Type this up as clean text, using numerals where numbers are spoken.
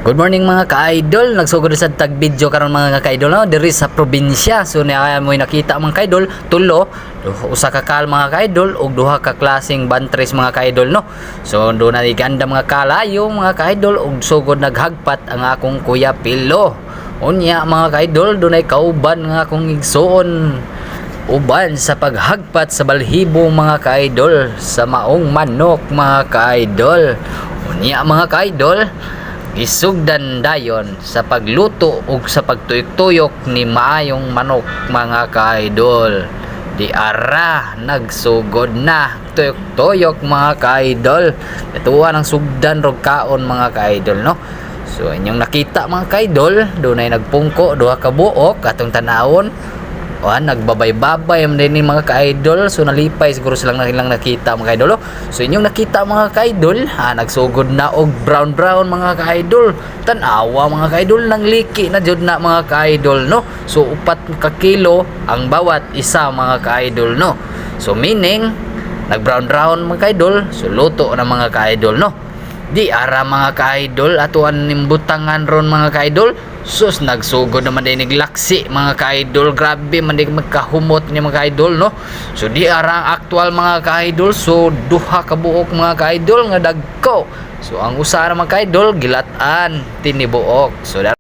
Good morning mga ka-idol. Nagsugod sa tag video karon mga ka-idol no diri sa probinsya. So niya mo nakita mga ka-idol tulo, usa ka kal mga ka-idol ug duha ka klaseng bantres mga ka-idol no. So do na iganda mga kalayo mga ka-idol ug sugod naghagpat ang akong kuya Pilo. Unya mga ka-idol dunay kauban nga akong igsuon uban sa paghagpat sa balhibo mga ka-idol sa maong manok mga ka-idol. Unya mga ka-idol isugdan dayon sa pagluto ug sa pagtuyok-tuyok ni maayong manok mga ka-idol. Di ara nagsugod na tuyok-tuyok mga ka-idol. Katuwa ng sugdan rog kaon mga ka-idol no. So inyong nakita mga ka-idol, dunay nagpungko duha ka buok atong tanawon. Nagbabay-babay man din mga ka-idol. So nalipay siguro silang nakita mga ka-idol. So inyong nakita mga ka-idol, nagsugod na og brown mga ka-idol. Tanawa mga ka-idol nang liki na jud na mga ka-idol no. So 4 ka kilo ang bawat isa mga ka-idol no. So meaning nag-brown mga ka-idol. So luto na mga ka-idol no. Di ara mga ka-idol atuan nimbutangan ron mga ka-idol. Sus nagsugod naman din naglaksi mga ka-idol. Grabe man din magkahumot ni mga ka-idol no. So di ara ang aktual mga ka-idol. So duha ka buok mga ka-idol nga dagko. So ang usa ra mga ka-idol gilatan tinibuok. So